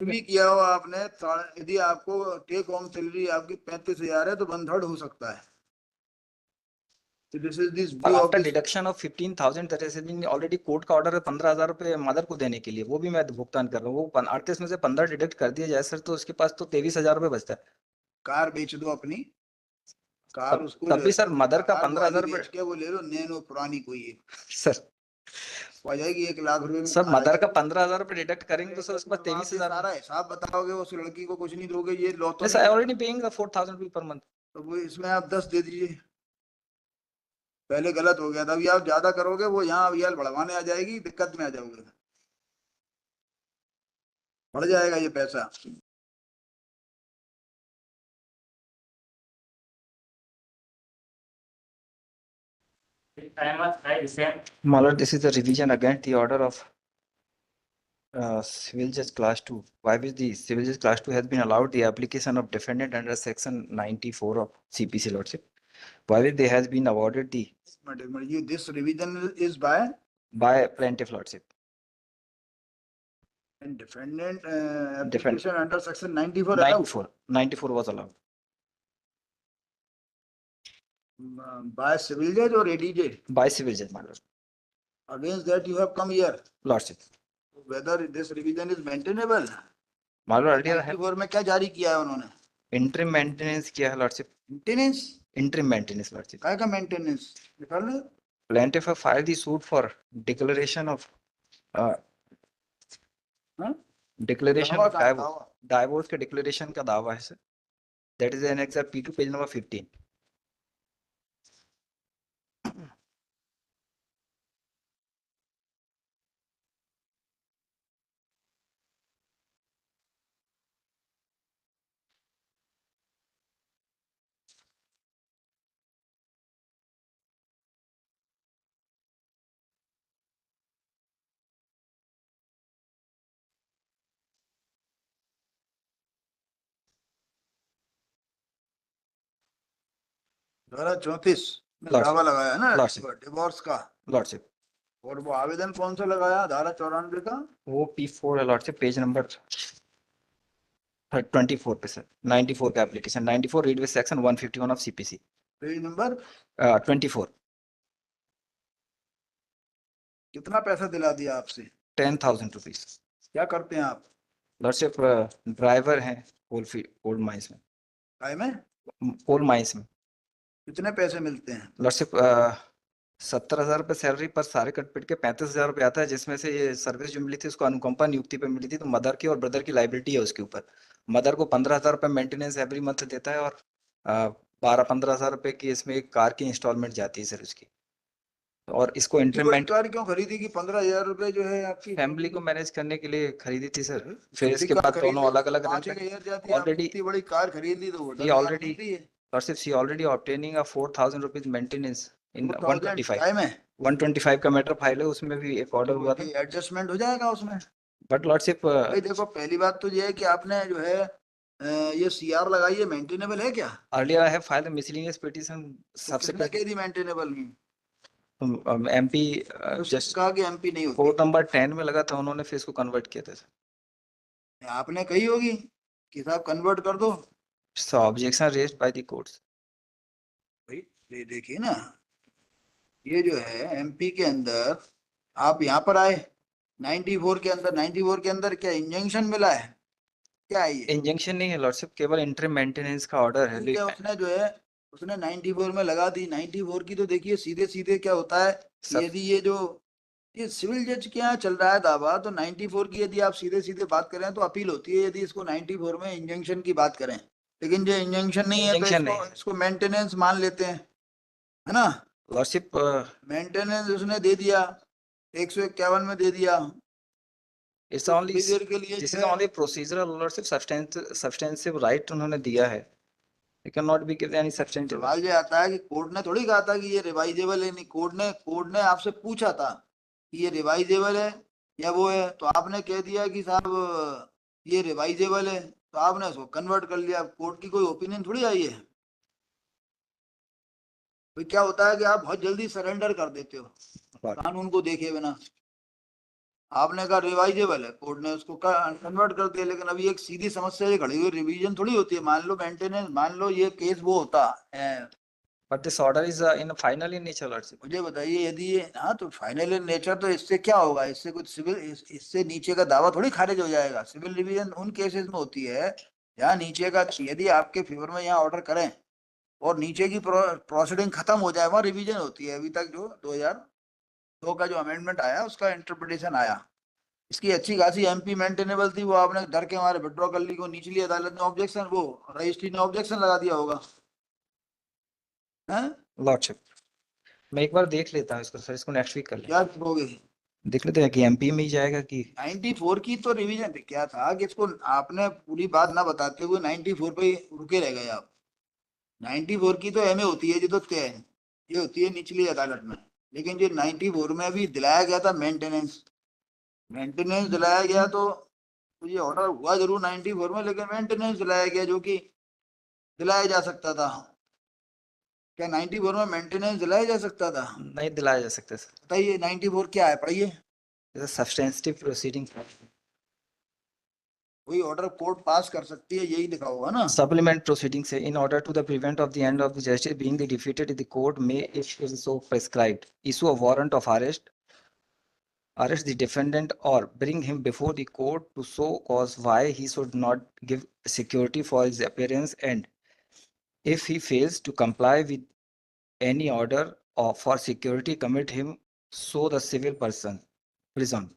भी किया हो आपने, यदि आपको टेक होम सैलरी आपकी 35,000 है तो 1/3 हो सकता है। So this is this view of after this. Deduction of 15,000 that has been already, court का ऑर्डर है 15,000 रुपए मदर को देने के लिए, वो भी मैं भुगतान कर रहा हूँ। वो 38 में से 15 डिडक्ट कर दिया जाए सर, तो उसके पास तो 23,000 रुपए बचता है। कार बेच दो अपनी, कार उसको तब भी सर मदर का कार 15,000 बेच रुपए के वो ले लो, नैनो पुरानी कोई है, सर हो जाएगी 1 लाख रुपए में सर कार मदर है। का 15,000 रुपए डिडक्ट करेंगे तो सर उसके पास आप ये 23,000। सारा हिसाब बताओगे, उस लड़की को कुछ नहीं दोगे, ये लो तो yes I already paying the 4,000 रुपए पर मंथ। तो वो इसमें आप 10 दे दीजिए। पहले गलत हो गया था, अभी आप ज्यादा करोगे वो यहाँ अभी बढ़वाने आ जाएगी, दिक्कत में आ जाओगे, बढ़ जाएगा ये पैसा। Malar, this is a revision against the order of Civil Judge Class 2. Why which the Civil Judge Class 2 has been allowed the application of defendant under Section 94 of CPC Lordship. Why which they has been awarded the This revision is by plaintiff Lordship. and defendant application under section 94 94 was allowed. By civil judge or ADJ? By civil judge, my lord. Against that you have come here. Lordship. Whether this revision is maintainable? My lord, earlier 94 में क्या जारी किया है उन्होंने? Interim maintenance किया है Lordship. Maintenance? Interim maintenance Lordship. क्या का maintenance? निकाल ले? Plaintiff have filed the suit for declaration of declaration of divorce के declaration का दावा है sir. That is an excerpt P2 page number 15. धारा 34 में दावा लगाया है ना डिवोर्स का लॉर्डशिप। और वो आवेदन कौन सा लगाया धारा 94 का? वो P4 है लॉर्डशिप, पेज नंबर 24 पे सर। 94 का application 94 read with section 151 of CPC page number 24। कितना पैसा दिला दिया आपसे? 10,000 रुपीज। क्या करते हैं आप? लॉर्डशिप ड्राइवर हैं कोल माइंस में। काय में? कोल माइंस में। कितने पैसे मिलते हैं? लॉर्डशिप 70,000 रुपये सैलरी पर सारे कट पिट के 35,000 रुपये आता है, जिसमें से ये सर्विस जो मिली थी उसको अनुकंपा नियुक्ति पे मिली थी, तो मदर की और ब्रदर की लाइबिलिटी है उसके ऊपर। मदर को 15,000 रुपये मेंटेनेंस एवरी मंथ देता है और 12-15,000 रुपये की इसमें एक कार की इंस्टॉलमेंट जाती है सर उसकी। और इसको इंटरमेंट कार क्यों खरीदी कि 15,000 रुपए जो है आपकी फैमिली को मैनेज करने के लिए खरीदी थी सर। फिर इसके बाद दोनों अलग अलग ऑलरेडी इतनी बड़ी कार खरीद ली तो he already Lordship, she already obtaining a 4,000 rupees maintenance in 125 का मैटर फाइल है, उसमें भी एक ऑर्डर हुआ था, एडजस्टमेंट हो जाएगा उसमें। बट लॉर्डशिप भाई देखो पहली बात तो ये है कि आपने जो है ये CR लगाई है, मेंटेनेबल है क्या? Earlier I have filed the miscellaneous petition subsequent किसने कह दी मेंटेनेबल में? MP जस्ट कहा कि MP नहीं होती। कोर्ट नंबर 10 में लगा था, उन्होंने फिर इसको कन्वर्ट किया था। आपने कही होगी कि साहब कन्वर्ट कर दो। So objection raised by the courts. भाई देखिए ना, ये जो है MP के अंदर आप यहाँ पर आए 94 के अंदर, 94 के अंदर क्या इंजंक्शन मिला है? क्या है ये? इंजंक्शन नहीं है लॉर्डशिप, केवल इंटरिम मेंटेनेंस का ऑर्डर है। उसने जो है उसने 94 में लगा दी। 94 की तो देखिए सीधे सीधे क्या होता है, यदि ये सिविल जज के यहाँ चल रहा है दावा, तो 94 की यदि आप सीधे सीधे बात करें तो अपील होती है यदि इसको 94 में इंजंक्शन की बात करें, लेकिन जो इंजंक्शन नहीं है तो इसको मेंटेनेंस मान लेते हैं, है ना? लॉर्डशिप मेंटेनेंस उसने दे दिया, 151 में दे दिया। It's only this is only procedural lordship, substantive right उन्होंने दिया है। It cannot be given any substantive। सवाल ये आता है कि कोर्ट ने थोड़ी कहा था कि ये रिवाइजेबल है, नहीं कोर्ट ने आपसे पूछा था कि ये रिवाइजेबल है या वो है, तो आपने कह दिया कि साहब ये रिवाइजेबल है, तो आपने उसको कन्वर्ट कर लिया। कोर्ट की कोई ओपिनियन थोड़ी आई है। तो क्या होता है कि आप बहुत जल्दी सरेंडर कर देते हो कानून को देखे बिना। आपने कहा रिवाइजेबल है, कोर्ट ने उसको कन्वर्ट कर दिया। लेकिन अभी एक सीधी समस्या ये खड़ी हुई, रिवीजन थोड़ी होती है। मान लो मेंटेनेंस, मान लो ये केस वो होता है, But this order is in final in nature, Lordship. मुझे बताइए यदि ये, हाँ तो फाइनल इन नेचर, तो इससे क्या होगा? इससे कुछ सिविल, इससे नीचे का दावा थोड़ी खारिज हो जाएगा। सिविल रिवीजन उन केसेस में होती है जहाँ नीचे का, यदि आपके फेवर में यहाँ ऑर्डर करें और नीचे की प्रोसीडिंग खत्म हो जाए, वहाँ रिवीजन होती है। अभी तक जो 2002 का जो अमेंडमेंट आया उसका इंटरप्रिटेशन आया, इसकी अच्छी खासी एमपी मेंटेनेबल थी, वो आपने डर के हमारे विड्रॉ कर ली को, निचली अदालत ने ऑब्जेक्शन, वो रजिस्ट्री ने ऑब्जेक्शन लगा दिया होगा, हैं? Lordship. मैं एक बार देख लेता हूँ इसको सर, इसको नेक्स्ट वीक कर लें। क्या करोगे? देख लेते हैं कि एमपी में ही जाएगा कि 94 की तो रिवीजन क्या था कि इसको आपने पूरी बात ना बताते हुए 94 पे ही रुके रह गए आप। 94 की तो एमए होती है, जो तो तय है, ये होती है निचली अदालत में। लेकिन जो 94 में अभी दिलाया गया था मेंटेनेंस, मेंटेनेंस दिलाया गया, तो ये ऑर्डर हुआ जरूर 94 में, लेकिन मेंटेनेंस दिलाया गया जो कि दिलाया जा सकता था। क्या 94 में मेंटेनेंस दिलाया जा सकता था? नहीं दिलाया जा सकता सर। बताइए 94 क्या है, पढ़िए। Substantive proceeding. कोई ऑर्डर कोर्ट पास कर सकती है, यही लिखा होगा ना। Supplement proceeding say in order to the prevent of the end of the justice being the defeated, the court may, if it is so prescribed, issue a warrant of arrest the defendant or bring him before the court to show cause why he should not give security for his appearance, and if he fails to comply with any order or for security, commit him so the civil prison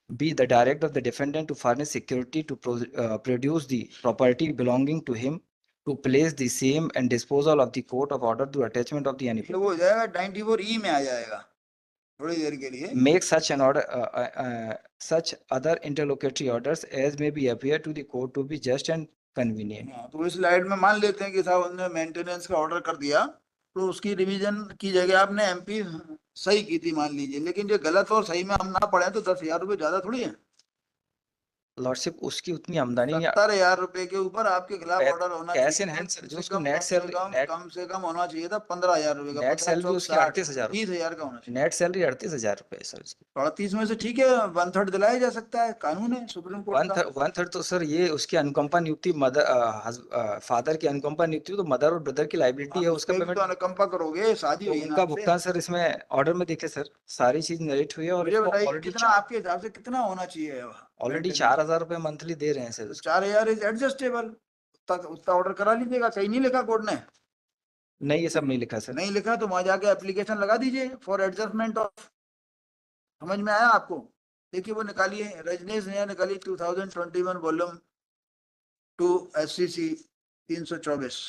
be the direct of the defendant to furnish security to produce the property belonging to him, to place the same and disposal of the court of order to attachment of the any तो वो हो जाएगा 94 ई में आ जाएगा थोड़ी देर के लिए। make such an order such other interlocutory orders as may be appear to the court to be just and convenient. हाँ, तो इस स्लाइड में मान लेते हैं कि साहब उन्होंने मेंटेनेंस का ऑर्डर कर दिया, तो उसकी रिवीजन की जगह आपने एमपी सही की थी मान लीजिए, लेकिन जो गलत और सही में हम ना पढ़े तो 10,000 रुपये ज्यादा थोड़ी है। लॉर्डशिप उसकी उतनी आमदनी 70,000 रुपए के ऊपर आपके खिलाफ ऑर्डर होना कैश चाहिए। इन हैंड सर, जो कम से उसको कम, नेट कम से सैलरी कम, कम से कम होना चाहिए था 15,000 रुपए का। नेट 50 सैलरी चौक उसकी 60, 38,000 30,000 का होना चाहिए। नेट सैलरी 38,000 रुपए है सर उसकी। 38 में से ठीक है, 1/3 दिलाया जा सकता है, कानून है सुप्रीम कोर्ट का। वन थर्ड तो सर ये उसकी अनुकंपा नियुक्ति मदर फादर की अनुकंपा नियुक्ति, तो मदर और ब्रदर की लाइबिलिटी है, आप उसका उसमें भी पेमेंट तो अनुकंपा करोगे, शादी तो हुई है ना उनका आपसे। भुगतान सर इसमें ऑर्डर में देखे सर सारी चीज नरेट हुई है और मुझे उसको बताइए ऑलरेडी कितना आपके हिसाब से कितना होना चाहिए? ऑलरेडी 4,000 रुपए मंथली दे रहे हैं सर तो उसको। 4,000 इज एडजस्टेबल, उतना ऑर्डर करा लीजिएगा। सही नहीं लिखा कोर्ट ने? नहीं ये सब नहीं लिखा सर। नहीं लिखा तो वहां जाके एप्लीकेशन लगा दीजिए फॉर एडजस्टमेंट ऑफ। समझ में आया आपको? देखिए वो निकालिए, रजनीश ने निकाली 2021 वॉल्यूम 2 SCC 324।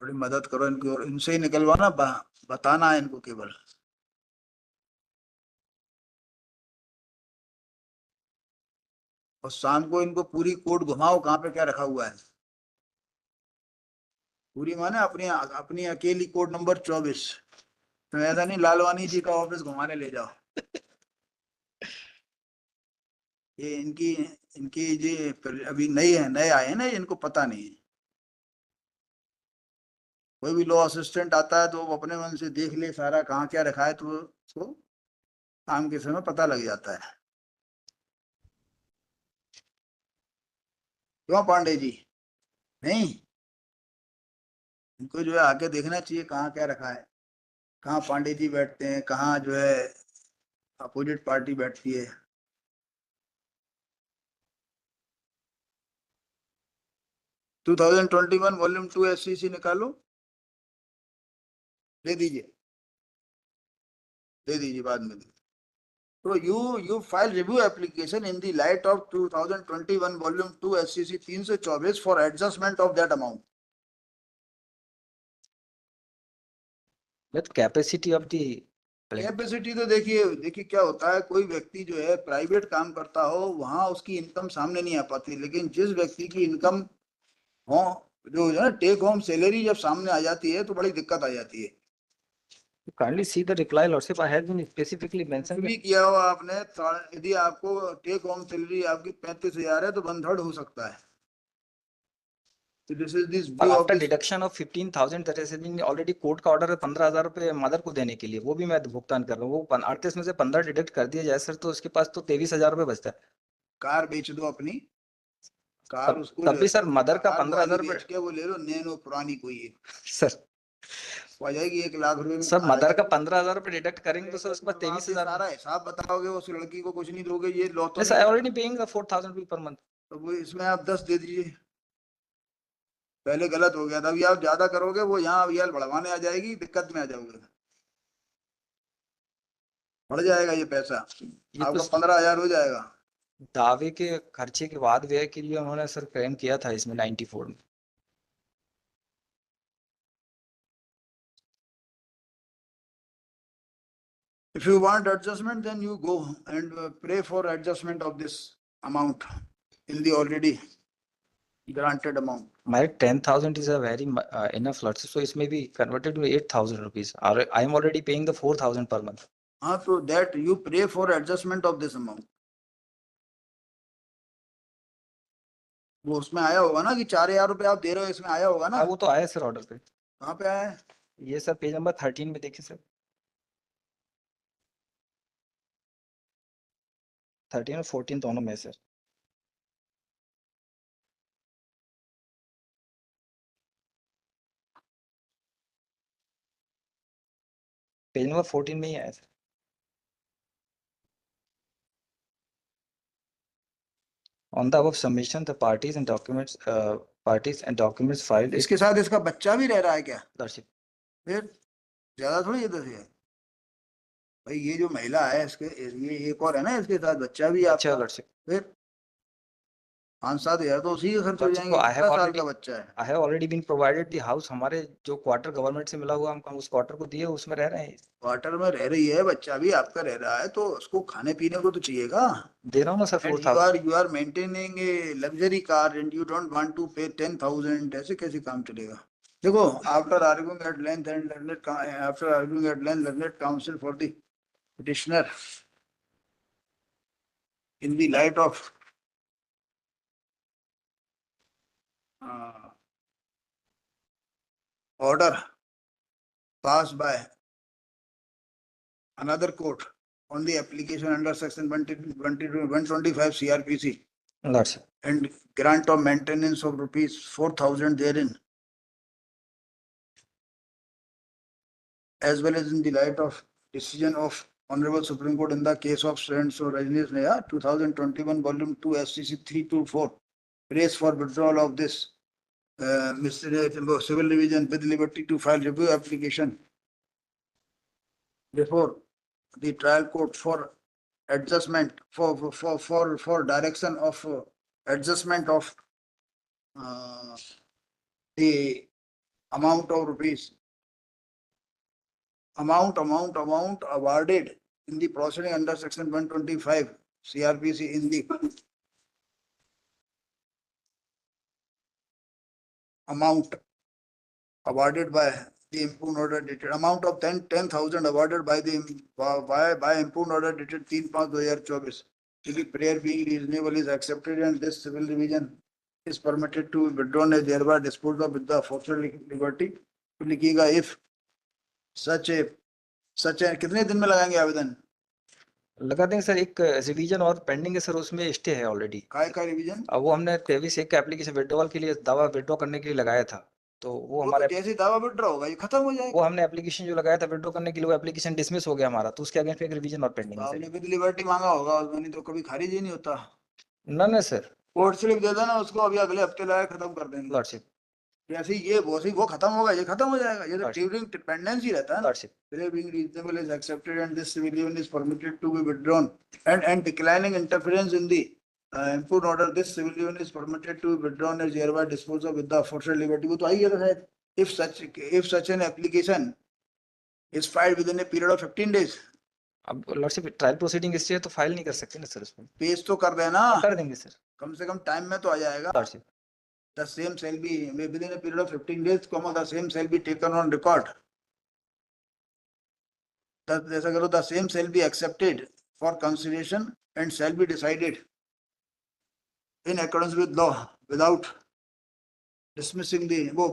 थोड़ी मदद करो इनकी, और इनसे ही निकलवाना, बताना है इनको केवल। और शाम को इनको पूरी कोर्ट घुमाओ कहाँ पे क्या रखा हुआ है। पूरी माने अपनी अपनी अकेली कोर्ट नंबर 24, तो ऐसा नहीं लालवानी जी का ऑफिस घुमाने ले जाओ। ये इनकी इनकी जी अभी नई है, नए आए हैं ना, इनको पता नहीं है। कोई भी लॉ असिस्टेंट आता है तो वो अपने मन से देख ले सारा कहाँ क्या रखा है, तो उसको काम के समय पता लग जाता है। क्यों पांडे जी? नहीं, इनको जो है आके देखना चाहिए कहाँ क्या रखा है, कहाँ पांडे जी बैठते हैं, कहाँ जो है अपोजिट पार्टी बैठती है। टू 2021 वॉल्यूम 2 SCC निकालो, दे दीजिए, दे दीजिए बाद में। तो you file review application in the light of 2021 volume 2 SCC 324 for adjustment of that amount. With capacity of the capacity तो देखिए, देखिए क्या होता है, कोई व्यक्ति जो है प्राइवेट काम करता हो वहां उसकी इनकम सामने नहीं आ पाती, लेकिन जिस व्यक्ति की इनकम हो, जो है ना टेक होम सैलरी, जब सामने आ जाती है तो बड़ी दिक्कत आ जाती है। Kindly see the reply lordship, I have been specifically mention भी किया हो आपने, यदि आपको टेक होम सैलरी आपकी 35,000 है तो 1/3 हो सकता है। So this is this पर view of after this. Deduction of 15,000 that has been already court का ऑर्डर है 15,000 रुपए मदर को देने के लिए, वो भी मैं भुगतान कर रहा हूँ, वो 38 में से 15 डिडक्ट कर दिया जाए सर तो उसके पास तो 23,000 रुपए बचता है। कार बेच दो अपनी, कार उसको तब भी सर मदर का कार 15,000 वाली रुपए बेच के वो ले लो, नैनो पुरानी कोई है, सर वो आ जाएगी 1 लाख रुपए में। सर मदर का 15,000 रुपए डिडक्ट करेंगे तो सर उसके बाद जब आप ये 23,000। सारा हिसाब बताओगे उस लड़की को कुछ नहीं दोगे, ये लो तो Yes, नहीं I है। already paying the 4,000 रुपए पर मंथ। तो वो इसमें आप 10 दे दीजिए, पहले गलत हो गया था, अभी आप ज्यादा करोगे वो यहाँ अभी बढ़वाने आ जाएगी, दिक्कत में आ जाओगे, बढ़ जाएगा ये पैसा, ये आपका तो 15,000 हो जाएगा। दावे के खर्चे के बाद व्यय के लिए उन्होंने सर क्लेम किया था इसमें 94 में। If you want adjustment, then you go and pray for adjustment of this amount in the already granted amount. My 10,000 is a very enough lot, so इसमें भी converted to 8,000 rupees. I am already paying the 4,000 per month. हाँ, so that you pray for adjustment of this amount. वो उसमें आया होगा ना कि 4,000 रुपए आप दे रहे हो, इसमें आया होगा ना। हाँ वो तो आया सर ऑर्डर पे। कहाँ पे आया है? ये सर पेज नंबर 13 में देखिए सर, 13 और 14 दोनों में सर। पेज नंबर 14 में ही आया sir. On the above submission, the parties and documents filed. इसके साथ इसका बच्चा भी रह रहा है क्या? Lordship. फिर ज्यादा थोड़ी ये दस है भाई, ये जो महिला है इसके, ये एक और है ना इसके साथ बच्चा भी अच्छा आपका, लॉर्डशिप। फिर 5-7 हजार तो उसी के खर्च हो जाएंगे। I have 17 साल already का बच्चा है। I have already been provided the house, हमारे जो क्वार्टर गवर्नमेंट से मिला हुआ हम उस क्वार्टर को दिए, उसमें रह रहे हैं। क्वार्टर में रह रही है, बच्चा भी आपका रह रहा है, तो उसको खाने पीने को तो चाहिएगा। दे रहा हूँ ना sir 4,000। you are maintaining a luxury car and you don't want to pay 10,000, ऐसे कैसे काम चलेगा? देखो, after arguing at length learned counsel for the petitioner in the light of order passed by another court on the application under section 125 CRPC Lordship. and grant of maintenance of rupees 4,000 therein, as well as in the light of decision of Honorable Supreme Court in the case of so Rajneesh Naya, 2021 volume 2 SCC 324, prays for withdrawal of this Mr. Civil Division with liberty to file review application before the trial court for adjustment for direction of adjustment of the amount of rupees amount awarded in the proceeding under section 125 CRPC in the amount awarded by the impugned order dated amount of 10,000 awarded by the by impugned order dated 3/5/2024. If the prayer being reasonable is accepted and this civil division is permitted to withdraw and thereby dispose of with the aforesaid liberty, तो लिखिएगा if such a कितने दिन में लगाएंगे आवेदन? लगा देंगे sir, एक रिवीजन और पेंडिंग है सर, उसमें स्टे है ऑलरेडी। काय का रिवीजन? अब वो हमने 23(1) का एप्लीकेशन विड्रॉल के लिए दावा विड्रॉ करने के लिए लगाया था, तो वो हमारे जैसे दावा विड्रॉ होगा ये खत्म हो जाएगा। वो हमने एप्लीकेशन जो लगाया था विड्रॉ करने के लिए, वो एप्लीकेशन डिसमिस हो गया हमारा, तो उसके अगेंस्ट एक रिवीजन और पेंडिंग है आपने सर। विद लिबर्टी मांगा होगा उसमें, तो कभी खारिज ही नहीं होता। ना सर, कोर्ट स्लिप दे देना उसको, अभी अगले हफ्ते लाया खत्म कर देंगे। लॉर्डशिप। जैसे ये वो खत्म होगा, ये खत्म हो जाएगा, ये तो Lordship. ड्यूरिंग डिपेंडेंसी रहता है ना। Lordship. Being reasonable is accepted and this civil union is permitted to be withdrawn and declining interference in the input order, this civil union is permitted to be withdrawn as hereby disposed of with the aforesaid liberty। वो तो आई है तो शायद if such an application is filed within a period of 15 days, अब lordship trial proceeding history है तो file नहीं कर सकते ना सर उसमें। पेश तो कर देना, कर देंगे सर, कम से कम टाइम में तो आ जाएगा। Lordship. The same shall be within a period of 15 days, the same shall be taken on record. जैसा करो, the same shall be accepted for consideration and shall be decided in accordance with law without dismissing the वो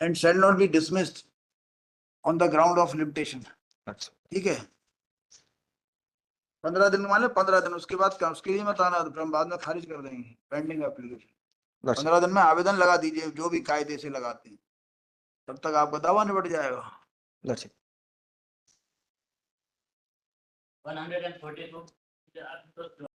and shall not be dismissed on the ground of limitation. अच्छा ठीक है, 15 दिन मान लो, 15 दिन उसके बाद क्या, उसके लिए मत आना, तो हम बाद में खारिज कर देंगे पेंडिंग एप्लीकेशन। अच्छा 15 दिन में आवेदन लगा दीजिए, जो भी कायदे से लगाते हैं, तब तक आपका दावा निपट जाएगा। अच्छा 142